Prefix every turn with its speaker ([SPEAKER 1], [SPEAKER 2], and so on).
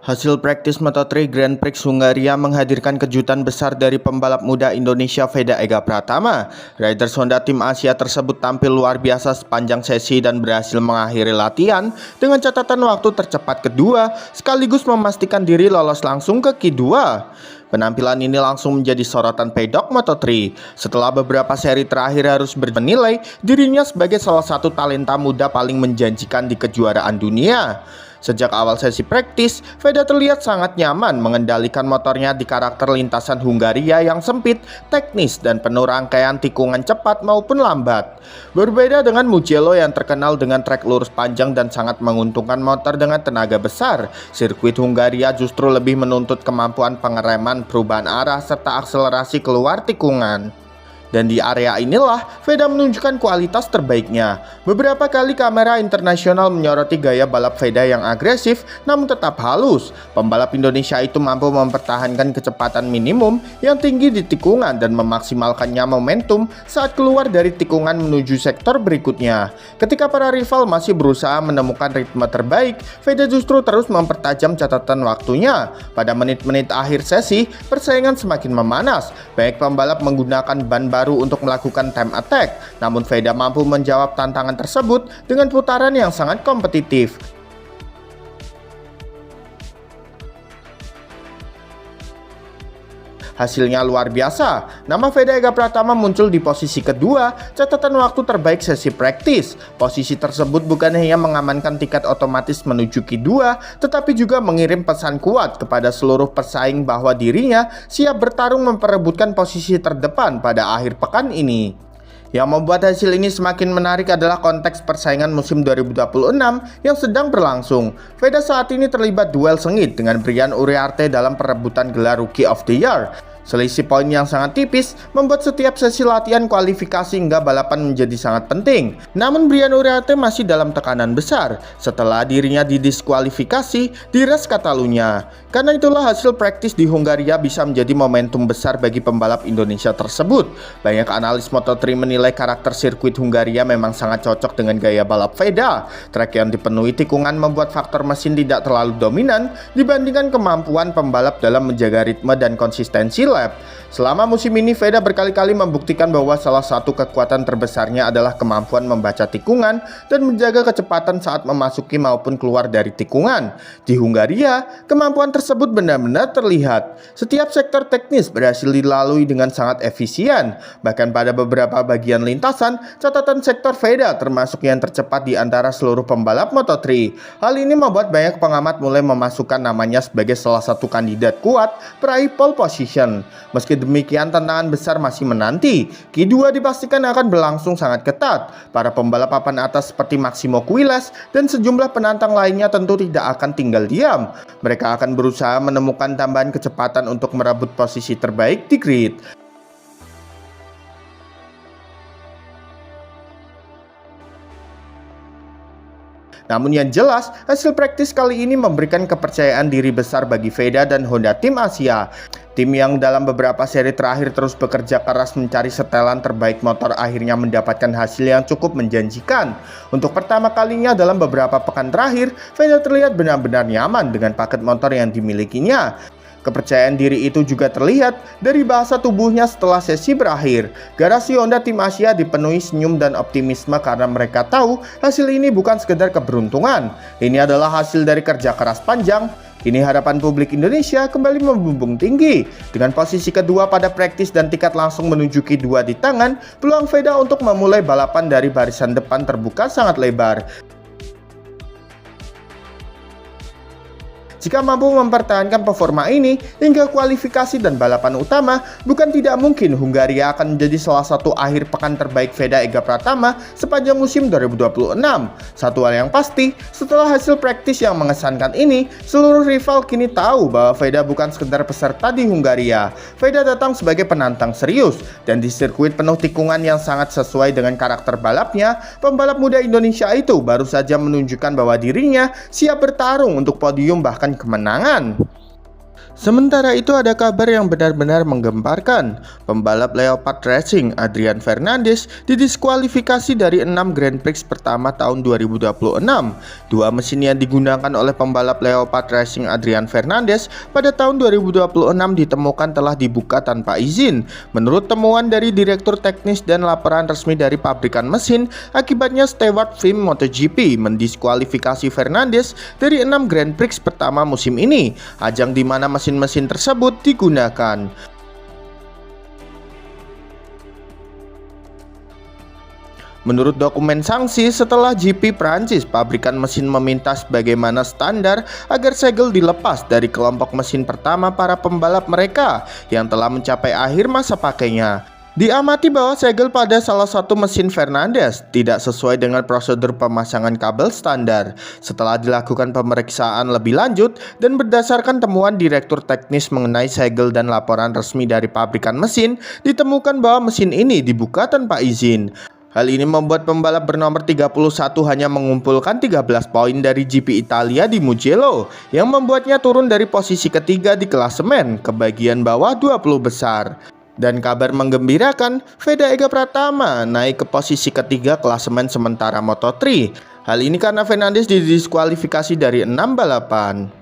[SPEAKER 1] Hasil praktis Moto3 Grand Prix Hungaria menghadirkan kejutan besar dari pembalap muda Indonesia Veda Ega Pratama. Riders Honda Tim Asia tersebut tampil luar biasa sepanjang sesi dan berhasil mengakhiri latihan dengan catatan waktu tercepat kedua, sekaligus memastikan diri lolos langsung ke Q2. Penampilan ini langsung menjadi sorotan pedok Moto3 setelah beberapa seri terakhir harus menilai dirinya sebagai salah satu talenta muda paling menjanjikan di kejuaraan dunia. Sejak awal sesi praktis, Veda terlihat sangat nyaman mengendalikan motornya di karakter lintasan Hungaria yang sempit, teknis, dan penuh rangkaian tikungan cepat maupun lambat. Berbeda dengan Mugello yang terkenal dengan trek lurus panjang dan sangat menguntungkan motor dengan tenaga besar, sirkuit Hungaria justru lebih menuntut kemampuan pengereman, perubahan arah, serta akselerasi keluar tikungan. Dan di area inilah Veda menunjukkan kualitas terbaiknya. Beberapa kali kamera internasional menyoroti gaya balap Veda yang agresif namun tetap halus. Pembalap Indonesia itu mampu mempertahankan kecepatan minimum yang tinggi di tikungan dan memaksimalkannya momentum saat keluar dari tikungan menuju sektor berikutnya. Ketika para rival masih berusaha menemukan ritme terbaik, Veda justru terus mempertajam catatan waktunya. Pada menit-menit akhir sesi, persaingan semakin memanas. Banyak pembalap menggunakan ban baru untuk melakukan time attack, namun Veda mampu menjawab tantangan tersebut dengan putaran yang sangat kompetitif. Hasilnya luar biasa. Nama Veda Ega Pratama muncul di posisi kedua, catatan waktu terbaik sesi praktis. Posisi tersebut bukan hanya mengamankan tiket otomatis menuju Q2, tetapi juga mengirim pesan kuat kepada seluruh pesaing bahwa dirinya siap bertarung memperebutkan posisi terdepan pada akhir pekan ini. Yang membuat hasil ini semakin menarik adalah konteks persaingan musim 2026 yang sedang berlangsung. Veda saat ini terlibat duel sengit dengan Brian Uriarte dalam perebutan gelar Rookie of the Year. Selisih poin yang sangat tipis membuat setiap sesi latihan kualifikasi hingga balapan menjadi sangat penting. Namun Brian Uriarte masih dalam tekanan besar setelah dirinya didiskualifikasi di race Catalunya. Karena itulah hasil praktis di Hungaria bisa menjadi momentum besar bagi pembalap Indonesia tersebut. Banyak analis Moto3 menilai karakter sirkuit Hungaria memang sangat cocok dengan gaya balap Veda. Trek yang dipenuhi tikungan membuat faktor mesin tidak terlalu dominan dibandingkan kemampuan pembalap dalam menjaga ritme dan konsistensi lap. Selama musim ini, Veda berkali-kali membuktikan bahwa salah satu kekuatan terbesarnya adalah kemampuan membaca tikungan dan menjaga kecepatan saat memasuki maupun keluar dari tikungan. Di Hungaria, kemampuan tersebut benar-benar terlihat. Setiap sektor teknis berhasil dilalui dengan sangat efisien. Bahkan pada beberapa bagian lintasan, catatan sektor Veda termasuk yang tercepat di antara seluruh pembalap Moto3. Hal ini membuat banyak pengamat mulai memasukkan namanya sebagai salah satu kandidat kuat peraih pole position. Meski demikian, tantangan besar masih menanti. Q2 dipastikan akan berlangsung sangat ketat. Para pembalap papan atas seperti Maximo Quiles dan sejumlah penantang lainnya tentu tidak akan tinggal diam. Mereka akan berusaha menemukan tambahan kecepatan untuk merebut posisi terbaik di grid. Namun yang jelas, hasil praktis kali ini memberikan kepercayaan diri besar bagi Veda dan Honda Tim Asia. Tim yang dalam beberapa seri terakhir terus bekerja keras mencari setelan terbaik motor akhirnya mendapatkan hasil yang cukup menjanjikan. Untuk pertama kalinya dalam beberapa pekan terakhir, Veda terlihat benar-benar nyaman dengan paket motor yang dimilikinya. Kepercayaan diri itu juga terlihat dari bahasa tubuhnya setelah sesi berakhir. Garasi Honda Tim Asia dipenuhi senyum dan optimisme karena mereka tahu hasil ini bukan sekedar keberuntungan. Ini adalah hasil dari kerja keras panjang. Kini harapan publik Indonesia kembali membumbung tinggi. Dengan posisi kedua pada praktis dan tiket langsung menuju Q2 di tangan, peluang Veda untuk memulai balapan dari barisan depan terbuka sangat lebar. Jika mampu mempertahankan performa ini hingga kualifikasi dan balapan utama, bukan tidak mungkin Hungaria akan menjadi salah satu akhir pekan terbaik Veda Ega Pratama sepanjang musim 2026. Satu hal yang pasti, setelah hasil praktis yang mengesankan ini, seluruh rival kini tahu bahwa Veda bukan sekedar peserta di Hungaria. Veda datang sebagai penantang serius, dan di sirkuit penuh tikungan yang sangat sesuai dengan karakter balapnya, pembalap muda Indonesia itu baru saja menunjukkan bahwa dirinya siap bertarung untuk podium bahkan kemenangan. Sementara itu ada kabar yang benar-benar menggemparkan. Pembalap Leopard Racing Adrian Fernandez didiskualifikasi dari 6 Grand Prix pertama tahun 2026. Dua mesin yang digunakan oleh pembalap Leopard Racing Adrian Fernandez pada tahun 2026 ditemukan telah dibuka tanpa izin. Menurut temuan dari Direktur Teknis dan laporan resmi dari pabrikan mesin, akibatnya Stewart FIM MotoGP mendiskualifikasi Fernandez dari 6 Grand Prix pertama musim ini, ajang di mana mesin tersebut digunakan. Menurut dokumen sanksi, setelah GP Prancis, pabrikan mesin meminta sebagaimana standar agar segel dilepas dari kelompok mesin pertama para pembalap mereka yang telah mencapai akhir masa pakainya. Diamati bahwa segel pada salah satu mesin Fernandez tidak sesuai dengan prosedur pemasangan kabel standar. Setelah dilakukan pemeriksaan lebih lanjut dan berdasarkan temuan Direktur Teknis mengenai segel dan laporan resmi dari pabrikan mesin, ditemukan bahwa mesin ini dibuka tanpa izin. Hal ini membuat pembalap bernomor 31 hanya mengumpulkan 13 poin dari GP Italia di Mugello, yang membuatnya turun dari posisi ketiga di klasemen ke bagian bawah 20 besar. Dan kabar menggembirakan, Veda Ega Pratama naik ke posisi ketiga klasemen sementara Moto3. Hal ini karena Fernandez didiskualifikasi dari 6 balapan.